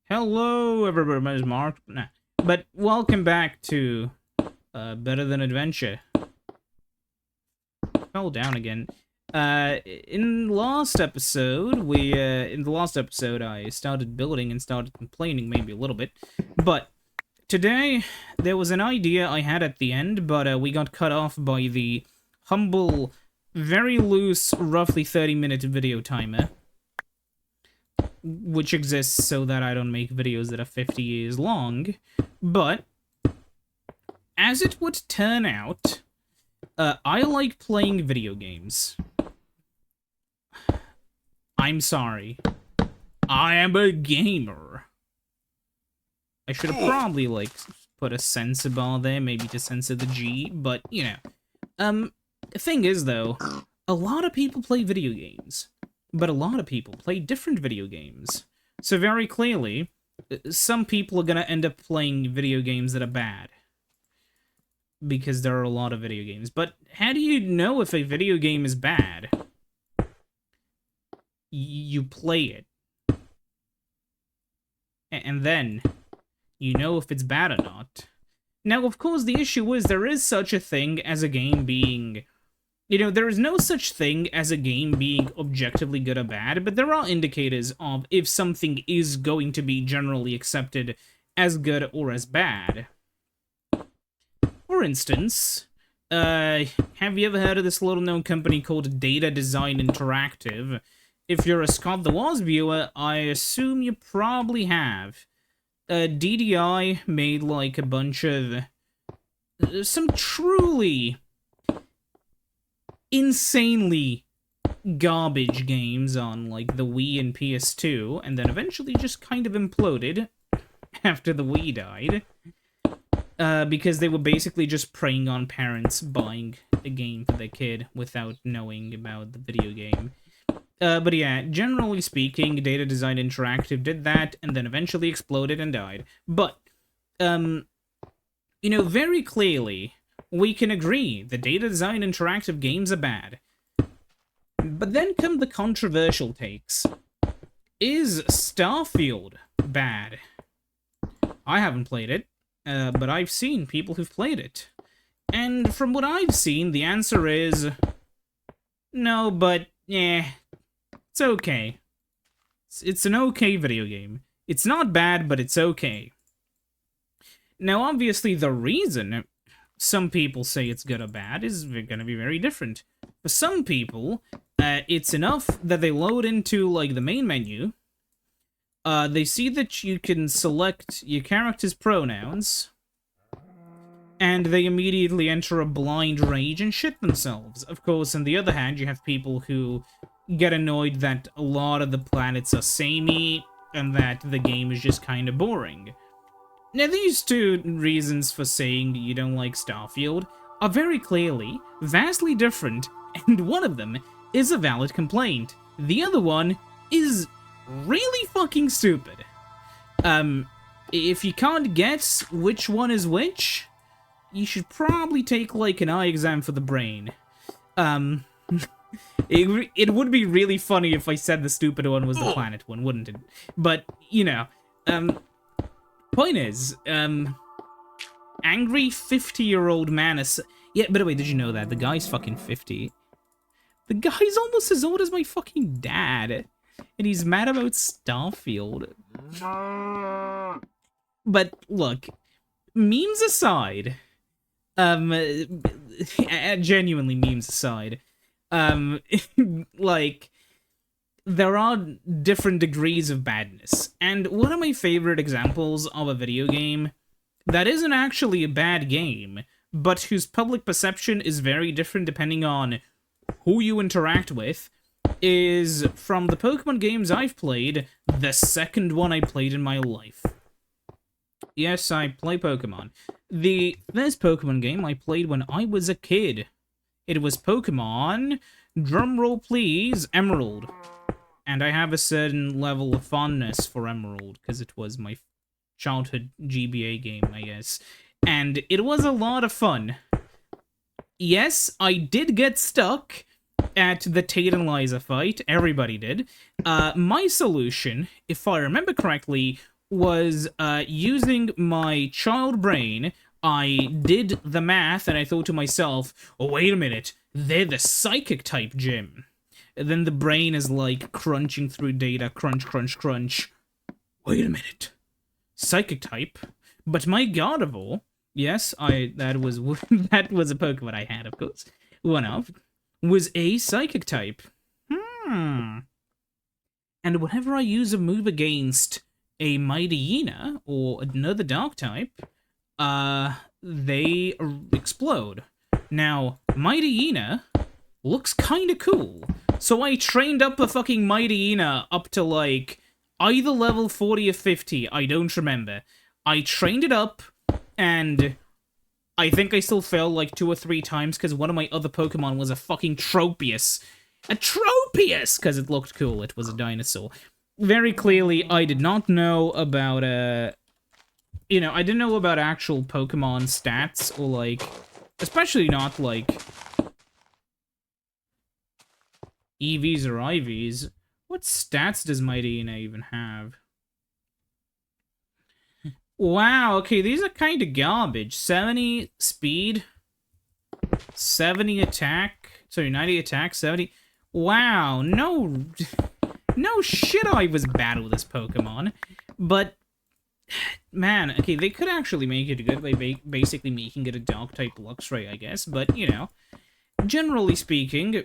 Hello, everybody. My name is Mark. Nah. But welcome back to Better Than Adventure. Fell down again. In the last episode, I started building and started complaining maybe a little bit. But today, there was an idea I had at the end, but we got cut off by the humble, very loose, roughly 30-minute video timer, which exists so that I don't make videos that are 50 years long. But as it would turn out, I like playing video games. I'm sorry. I am a gamer. I should have probably, like, put a censor bar there, maybe to censor the G, but, you know. The thing is, though, a lot of people play video games. But a lot of people play different video games. So very clearly, some people are gonna end up playing video games that are bad. Because there are a lot of video games. But how do you know if a video game is bad? You play it. And then, you know if it's bad or not. Now, of course, the issue is there is such a thing as a game being... You know, there is no such thing as a game being objectively good or bad, but there are indicators of if something is going to be generally accepted as good or as bad. For instance, have you ever heard of this little-known company called Data Design Interactive? If you're a Scott the Woz viewer, I assume you probably have. DDI made, like, a bunch of... some truly... insanely garbage games on, like, the Wii and PS2, and then eventually just kind of imploded after the Wii died, because they were basically just preying on parents buying a game for their kid without knowing about the video game. But yeah, generally speaking, Data Design Interactive did that, and then eventually exploded and died. But, you know, very clearly... we can agree that Data Design Interactive games are bad. But then come the controversial takes. Is Starfield bad? I haven't played it, but I've seen people who've played it. And from what I've seen, the answer is... no, but, yeah, it's okay. It's an okay video game. It's not bad, but it's okay. Now, obviously, the reason... some people say it's good or bad is going to be very different. For some people, it's enough that they load into, like, the main menu. They see that you can select your character's pronouns, and they immediately enter a blind rage and shit themselves. Of course, on the other hand, you have people who get annoyed that a lot of the planets are samey, and that the game is just kind of boring. Now, these two reasons for saying you don't like Starfield are very clearly vastly different, and one of them is a valid complaint. The other one is really fucking stupid. If you can't guess which one is which, you should probably take, like, an eye exam for the brain. It would be really funny if I said the stupid one was the planet one, wouldn't it? But, you know, point is, angry 50-year-old man is... yeah, by the way, did you know that? The guy's fucking 50. The guy's almost as old as my fucking dad. And he's mad about Starfield. But, look, memes aside... genuinely memes aside... like... there are different degrees of badness, and one of my favorite examples of a video game that isn't actually a bad game, but whose public perception is very different depending on who you interact with, is from the Pokemon games I've played, the second one I played in my life. Yes, I play Pokemon. The first Pokemon game I played when I was a kid. It was Pokemon, drumroll please, Emerald. And I have a certain level of fondness for Emerald, because it was my childhood GBA game, I guess. And it was a lot of fun. Yes, I did get stuck at the Tate and Liza fight. Everybody did. My solution, if I remember correctly, was using my child brain. I did the math and I thought to myself, oh, wait a minute, they're the psychic type gym. And then the brain is like crunching through data, crunch, crunch, crunch. Wait a minute. Psychic type? But my Gardevoir, yes, that was that was a Pokemon I had, of course. One of, was a psychic type. And whenever I use a move against a Mightyena or another dark type, they explode. Now, Mightyena looks kinda cool. So I trained up a fucking Mightyena up to, like, either level 40 or 50, I don't remember. I trained it up, and I think I still failed, like, 2 or 3 times, because one of my other Pokemon was a fucking Tropius. A Tropius! Because it looked cool, it was a dinosaur. Very clearly, I did not know about, I didn't know about actual Pokemon stats, or, like, especially not, like, EVs or IVs. What stats does Mightyena even have? Wow, okay, these are kind of garbage. 70 speed, 70 attack, sorry, 90 attack, 70... Wow, no shit I was bad with this Pokemon. But, man, okay, they could actually make it good by basically making it a Dark-type Luxray, I guess. But, you know, generally speaking...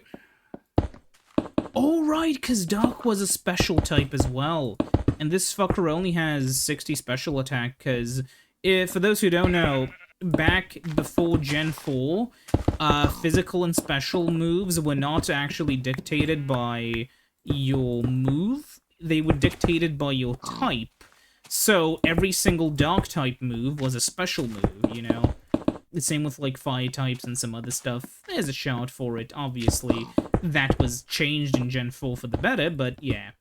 Oh, right, because Dark was a special type as well. And this fucker only has 60 special attack, because, for those who don't know, back before Gen 4, physical and special moves were not actually dictated by your move. They were dictated by your type. So every single Dark-type move was a special move, you know? The same with, like, fire types and some other stuff. There's a shout for it, obviously. That was changed in Gen 4 for the better, but yeah.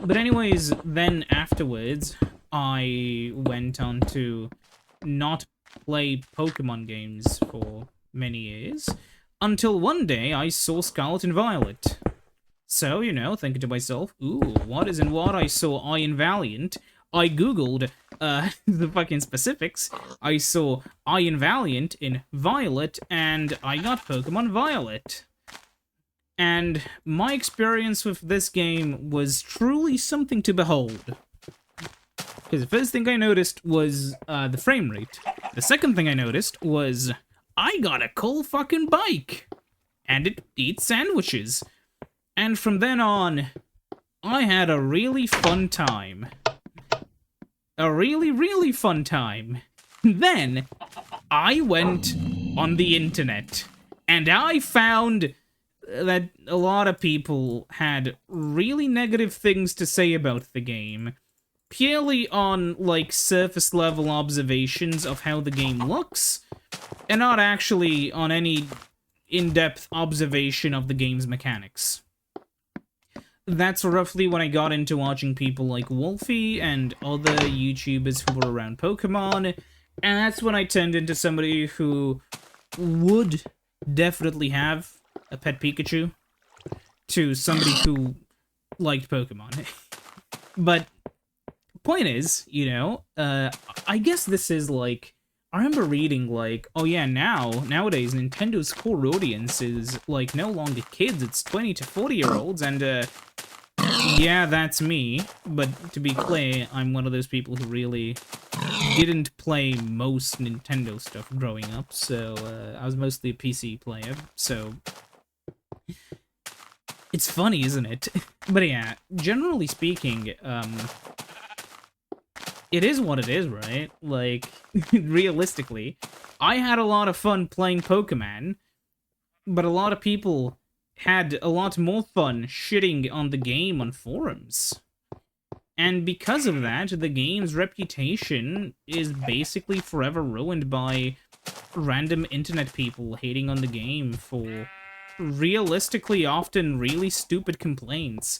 But anyways, then afterwards, I went on to not play Pokemon games for many years, until one day I saw Scarlet and Violet. So, you know, thinking to myself, ooh, what is in what? I saw Iron Valiant. I googled the fucking specifics. I saw Iron Valiant in Violet, and I got Pokemon Violet. And my experience with this game was truly something to behold. Because the first thing I noticed was the frame rate. The second thing I noticed was I got a cool fucking bike. And it eats sandwiches. And from then on, I had a really fun time. A really, really fun time. Then, I went on the internet. And I found that a lot of people had really negative things to say about the game. Purely on, like, surface-level observations of how the game looks, and not actually on any in-depth observation of the game's mechanics. That's roughly when I got into watching people like Wolfie and other YouTubers who were around Pokemon, and that's when I turned into somebody who would definitely have a pet Pikachu, to somebody who liked Pokemon. But point is, you know, I guess this is like, I remember reading like, oh yeah, nowadays Nintendo's core audience is like no longer kids, it's 20 to 40-year-olds, and yeah, that's me. But to be clear, I'm one of those people who really didn't play most Nintendo stuff growing up, so I was mostly a PC player, so it's funny, isn't it? But yeah, generally speaking, it is what it is, right? Like, realistically, I had a lot of fun playing Pokemon, but a lot of people had a lot more fun shitting on the game on forums. And because of that, the game's reputation is basically forever ruined by random internet people hating on the game for realistically often really stupid complaints.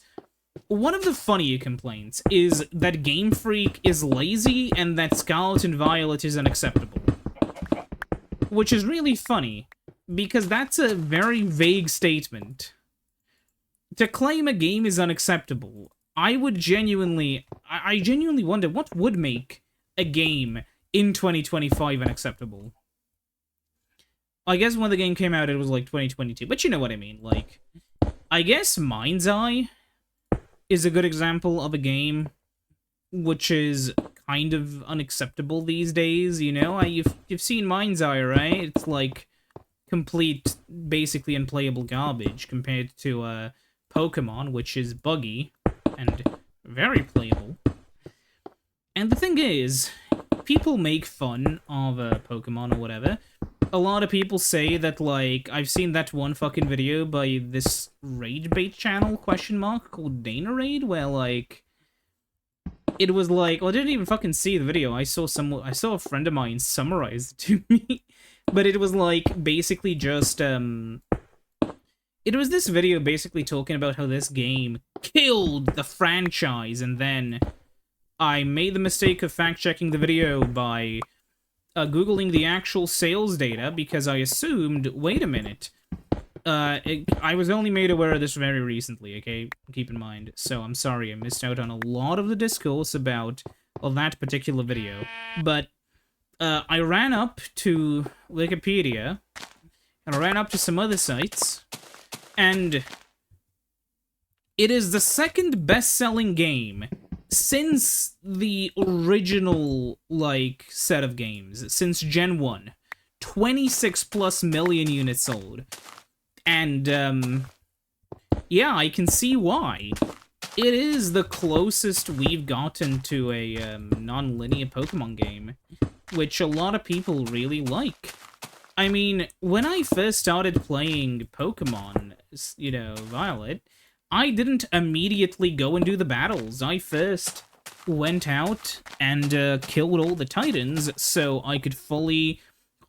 One of the funnier complaints is that Game Freak is lazy and that Scarlet and Violet is unacceptable. Which is really funny, because that's a very vague statement. To claim a game is unacceptable, I would genuinely, I genuinely wonder what would make a game in 2025 unacceptable. I guess when the game came out, it was like 2022, but you know what I mean. Like, I guess Mind's Eye is a good example of a game which is kind of unacceptable these days. You know, you've seen Mind's Eye, right? It's like complete, basically unplayable garbage compared to Pokemon, which is buggy and very playable. And the thing is, people make fun of Pokemon or whatever. A lot of people say that, like, I've seen that one fucking video by this Rage Bait channel, called Dana Raid, where, like, it was like, well, I didn't even fucking see the video. I saw a friend of mine summarize it to me. But it was, like, basically just, it was this video basically talking about how this game killed the franchise, and then I made the mistake of fact-checking the video by Googling the actual sales data, because I assumed, wait a minute, I was only made aware of this very recently, okay? Keep in mind. So I'm sorry, I missed out on a lot of the discourse about that particular video. But I ran up to Wikipedia, and I ran up to some other sites, and it is the second best-selling game since the original, like, set of games, since Gen 1. 26 plus million units sold. And, yeah, I can see why. It is the closest we've gotten to a non-linear Pokemon game, which a lot of people really like. I mean, when I first started playing Pokemon, you know, Violet, I didn't immediately go and do the battles. I first went out and killed all the Titans so I could fully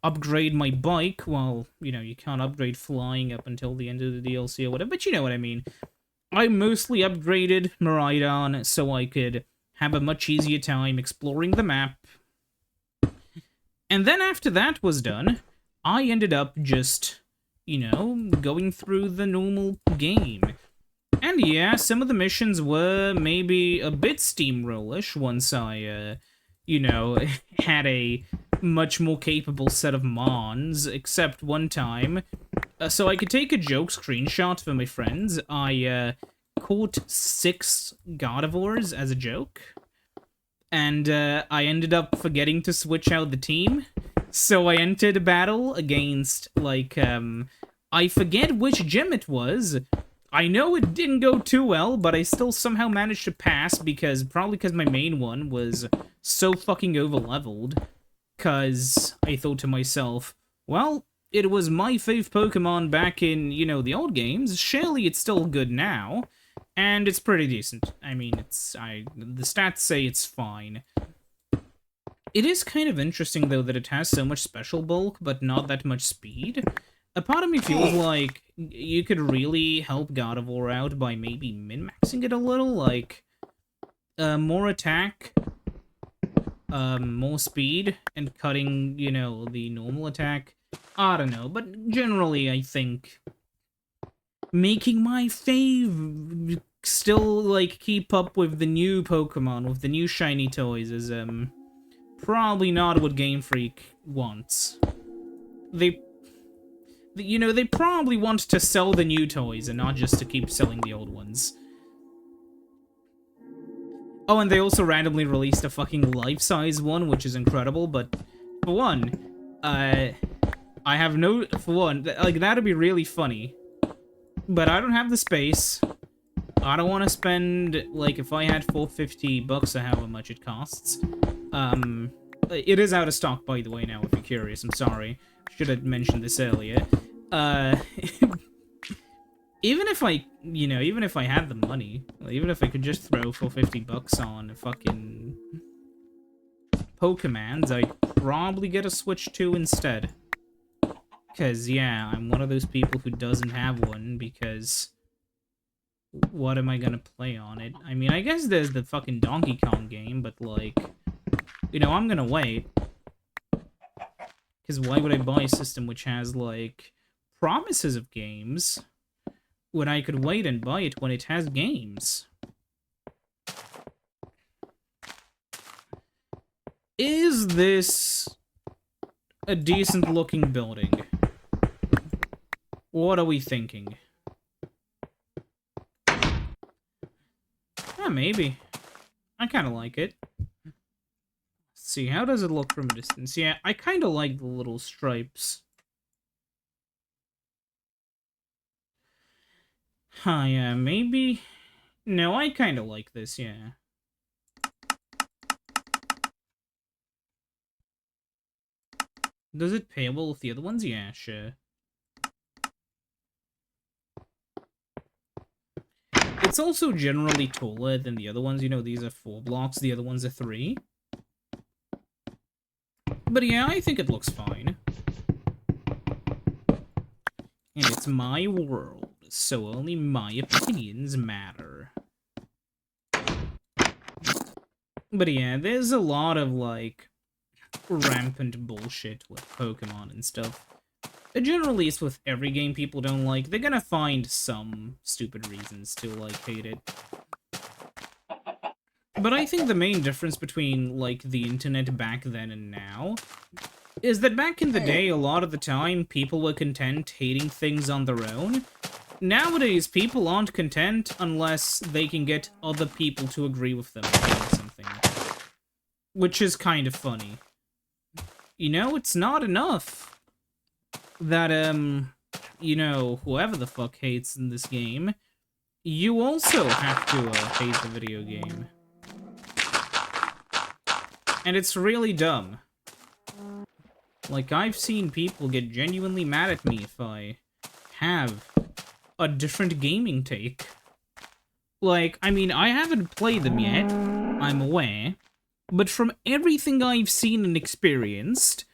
upgrade my bike. Well, you know, you can't upgrade flying up until the end of the DLC or whatever, but you know what I mean. I mostly upgraded Miraidon so I could have a much easier time exploring the map. And then after that was done, I ended up just, you know, going through the normal game. And yeah, some of the missions were maybe a bit steamrollish once I, you know, had a much more capable set of Mons, except one time. So I could take a joke screenshot for my friends. I caught 6 Gardevoirs as a joke, and I ended up forgetting to switch out the team. So I entered a battle against, like, I forget which gym it was. I know it didn't go too well, but I still somehow managed to pass probably because my main one was so fucking overleveled. Because I thought to myself, well, it was my fave Pokemon back in, you know, the old games. Surely it's still good now. And it's pretty decent. I mean, the stats say it's fine. It is kind of interesting, though, that it has so much special bulk, but not that much speed. A part of me feels like you could really help Gardevoir out by maybe min-maxing it a little, like, more attack, more speed, and cutting, you know, the normal attack. I don't know, but generally I think making my fave still, like, keep up with the new Pokemon, with the new shiny toys is, probably not what Game Freak wants. You know, they probably want to sell the new toys and not just to keep selling the old ones. Oh, and they also randomly released a fucking life-size one, which is incredible, but for one, I have no... For one, like, that'd be really funny. But I don't have the space. I don't want to spend, like, if I had $450 or however much it costs. It is out of stock, by the way, now, if you're curious. I'm sorry. Should have mentioned this earlier. Even if I, you know, even if I had the money, even if I could just throw $450 on fucking Pokemons, I'd probably get a Switch 2 instead. Because, yeah, I'm one of those people who doesn't have one, because what am I gonna play on it? I mean, I guess there's the fucking Donkey Kong game, but, like, you know, I'm gonna wait. Because why would I buy a system which has, like, promises of games when I could wait and buy it when it has games? Is this a decent looking building? What are we thinking? Yeah, maybe. I kind of like it. Let's see, how does it look from a distance? Yeah, I kind of like the little stripes. Huh, yeah, maybe... No, I kind of like this, yeah. Does it pay well with the other ones? Yeah, sure. It's also generally taller than the other ones. You know, these are 4 blocks, the other ones are 3. But yeah, I think it looks fine. And it's my world, so only my opinions matter. But yeah, there's a lot of, like, rampant bullshit with Pokemon and stuff. Generally, it's with every game people don't like. They're gonna find some stupid reasons to, like, hate it. But I think the main difference between, like, the internet back then and now is that back in the day, a lot of the time, people were content hating things on their own. Nowadays, people aren't content unless they can get other people to agree with them on hating something. Which is kind of funny. You know, it's not enough that, you know, whoever the fuck hates in this game, you also have to, hate the video game. And it's really dumb. Like, I've seen people get genuinely mad at me if I have a different gaming take. Like, I mean, I haven't played them yet, I'm aware, but from everything I've seen and experienced,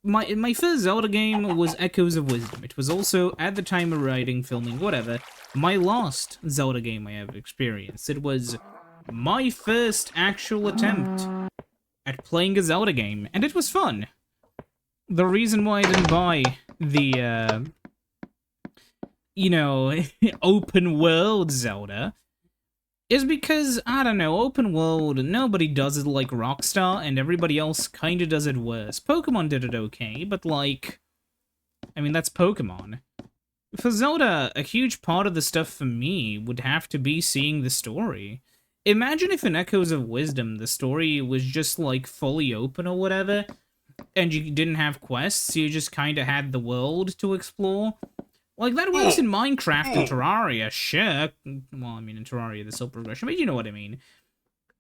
my first Zelda game was Echoes of Wisdom. It was also, at the time of writing, filming, whatever, my last Zelda game I ever experienced. It was my first actual attempt at playing a Zelda game, and it was fun. The reason why I didn't buy the, you know, open world Zelda is because, I don't know, open world, nobody does it like Rockstar, and everybody else kinda does it worse. Pokemon did it okay, but, like, I mean, that's Pokemon. For Zelda, a huge part of the stuff for me would have to be seeing the story. Imagine if in Echoes of Wisdom, the story was just, like, fully open or whatever, and you didn't have quests, you just kinda had the world to explore. Like, that works in Minecraft and Terraria, sure. Well, I mean, in Terraria, there's still progression, but you know what I mean.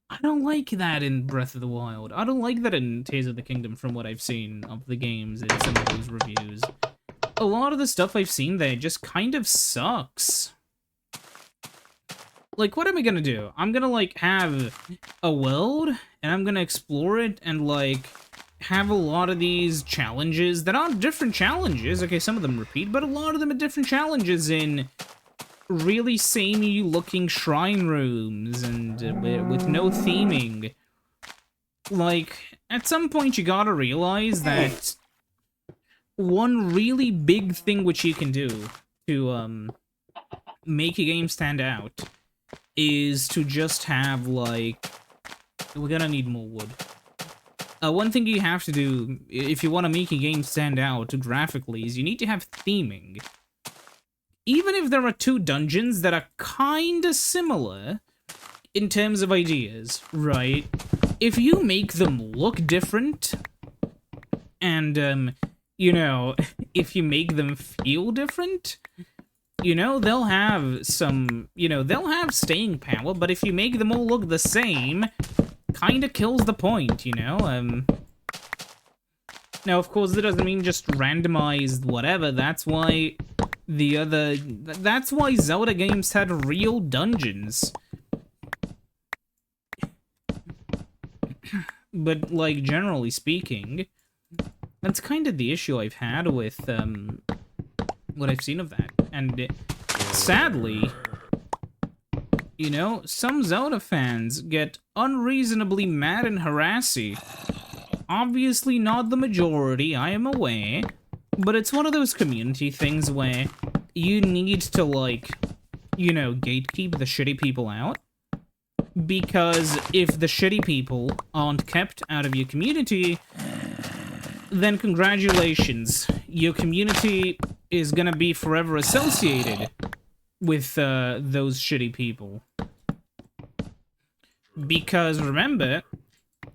I don't like that in Breath of the Wild. I don't like that in Tears of the Kingdom from what I've seen of the games in some of those reviews. A lot of the stuff I've seen there just kind of sucks. Like, what am I gonna do? I'm gonna, like, have a world, and I'm gonna explore it, and, like, have a lot of these challenges that aren't different challenges. Okay, some of them repeat, but a lot of them are different challenges in really samey-looking shrine rooms, and with no theming. Like, at some point you gotta realize that one really big thing which you can do to, make a game stand out is to just have, like... We're gonna need more wood. One thing you have to do, if you want to make a game stand out graphically, is you need to have theming. Even if there are 2 dungeons that are kinda similar in terms of ideas, right? If you make them look different, and, you know, if you make them feel different, you know, they'll have some, you know, they'll have staying power, but if you make them all look the same, kinda kills the point, you know? Now, of course, that doesn't mean just randomized whatever. That's why that's why Zelda games had real dungeons. But, like, generally speaking, that's kind of the issue I've had with, what I've seen of that. And, sadly, you know, some Zelda fans get unreasonably mad and harassy. Obviously not the majority, I am aware, but it's one of those community things where you need to, like, you know, gatekeep the shitty people out. Because if the shitty people aren't kept out of your community, then congratulations. Your community is gonna be forever associated with those shitty people. Because remember,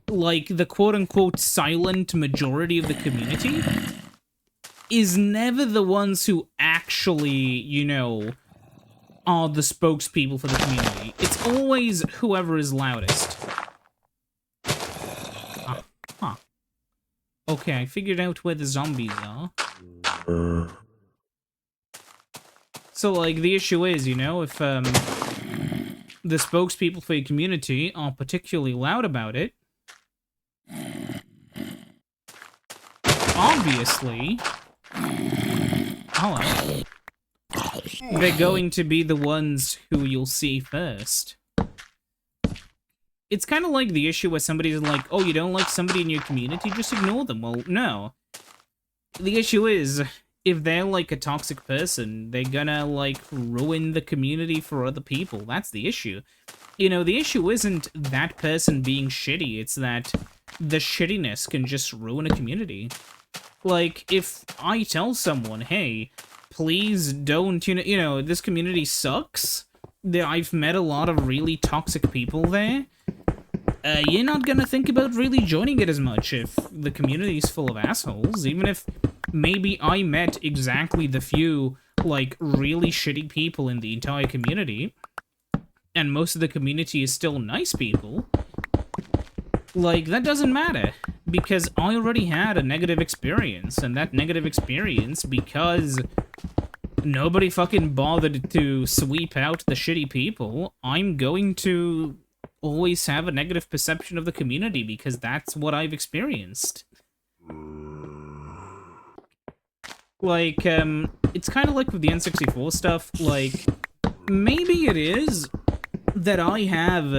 like, the quote-unquote silent majority of the community is never the ones who actually, you know, are the spokespeople for the community. It's always whoever is loudest. Huh. Okay, I figured out where the zombies are. So, like, the issue is, you know, if, the spokespeople for your community are particularly loud about it, obviously, hello, they're going to be the ones who you'll see first. It's kind of like the issue where somebody's like, oh, you don't like somebody in your community? Just ignore them. Well, no. The issue is, if they're, like, a toxic person, they're gonna, like, ruin the community for other people. That's the issue. You know, the issue isn't that person being shitty, it's that the shittiness can just ruin a community. Like, if I tell someone, hey, please don't, you know, this community sucks, I've met a lot of really toxic people there, you're not gonna think about really joining it as much if the community's full of assholes, even if maybe I met exactly the few, like, really shitty people in the entire community, and most of the community is still nice people. Like, that doesn't matter, because I already had a negative experience, and that negative experience, because nobody fucking bothered to sweep out the shitty people, I'm going to always have a negative perception of the community, because that's what I've experienced. Like, it's kind of like with the N64 stuff, like, maybe it is that I have,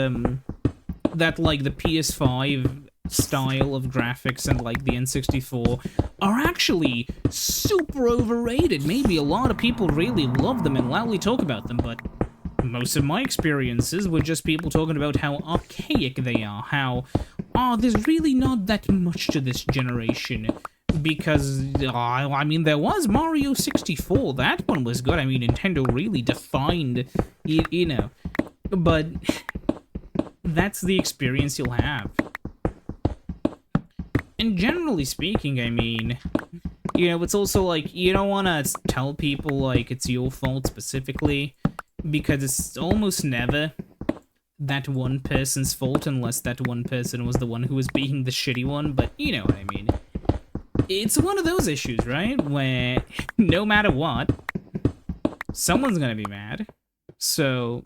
that, like, the PS5 style of graphics and, like, the N64 are actually super overrated. Maybe a lot of people really love them and loudly talk about them, but most of my experiences were just people talking about how archaic they are, how, oh, there's really not that much to this generation. Because, I mean, there was Mario 64, that one was good, I mean, Nintendo really defined, you know, but that's the experience you'll have. And generally speaking, I mean, you know, it's also like, you don't want to tell people, like, it's your fault specifically, because it's almost never that one person's fault unless that one person was the one who was being the shitty one, but you know what I mean. It's one of those issues, right, where no matter what, someone's gonna be mad, so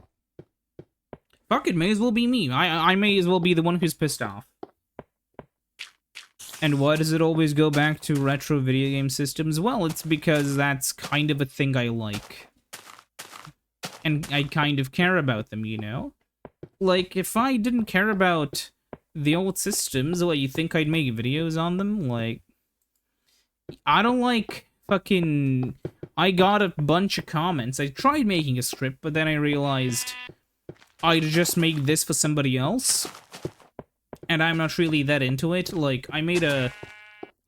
fuck it, may as well be me. I may as well be the one who's pissed off. And why does it always go back to retro video game systems? Well, it's because that's kind of a thing I like. And I kind of care about them, you know? Like, if I didn't care about the old systems, what, you think I'd make videos on them? Like, I don't like fucking... I got a bunch of comments. I tried making a script, but then I realized I'd just make this for somebody else. And I'm not really that into it. Like, I made a...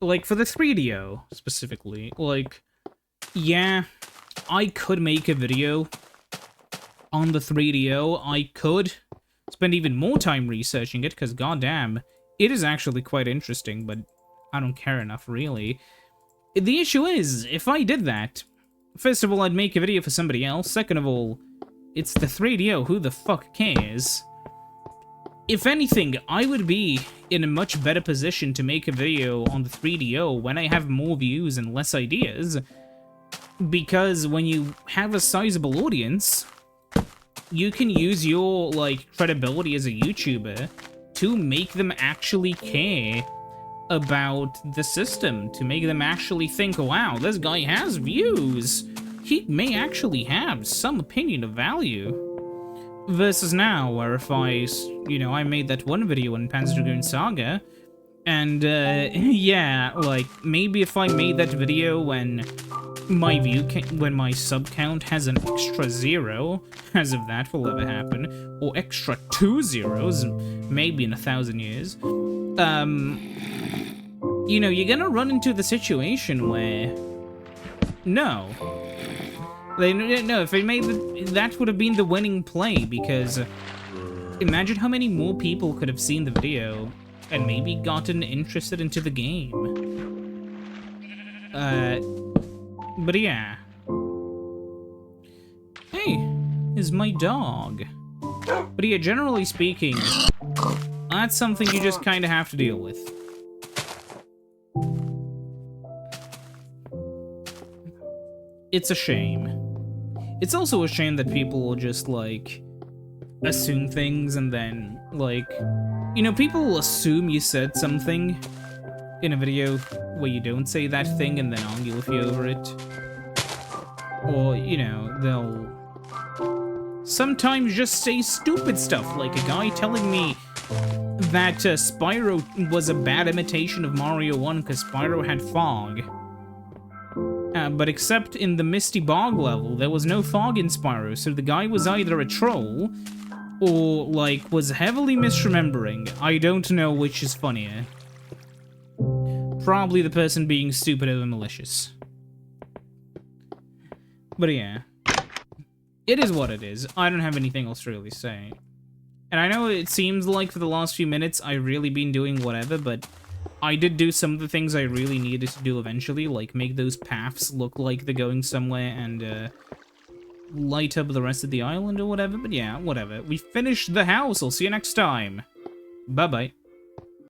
Like, for the 3DO, specifically. Like, yeah, I could make a video on the 3DO. I could spend even more time researching it, because goddamn, it is actually quite interesting, but I don't care enough, really. The issue is, if I did that, first of all, I'd make a video for somebody else. Second of all, it's the 3DO, who the fuck cares? If anything, I would be in a much better position to make a video on the 3DO when I have more views and less ideas, because when you have a sizable audience, you can use your, like, credibility as a YouTuber to make them actually care about the system, to make them actually think, wow, this guy has views. He may actually have some opinion of value. Versus now, where if I made that one video in Panzer Dragoon Saga, and, yeah, like, maybe if I made that video when my view when my sub count has an extra 0, as if that will ever happen, or extra 2 zeros, maybe in 1,000 years, you know, you're gonna run into the situation where, no, if they made that would have been the winning play, because imagine how many more people could have seen the video and maybe gotten interested into the game. But yeah. Hey, is my dog. But yeah, generally speaking, that's something you just kind of have to deal with. It's a shame. It's also a shame that people will just, like, assume things and then, like, you know, people will assume you said something in a video where you don't say that thing and then argue with you over it. Or, you know, they'll sometimes just say stupid stuff, like a guy telling me that Spyro was a bad imitation of Mario 1 because Spyro had fog. But except in the Misty Bog level, there was no fog in Spyro, so the guy was either a troll or, like, was heavily misremembering. I don't know which is funnier. Probably the person being stupid or malicious. But yeah. It is what it is. I don't have anything else to really say. And I know it seems like for the last few minutes I've really been doing whatever, but I did do some of the things I really needed to do eventually, like make those paths look like they're going somewhere and light up the rest of the island or whatever. But yeah, whatever. We finished the house. I'll see you next time. Bye-bye.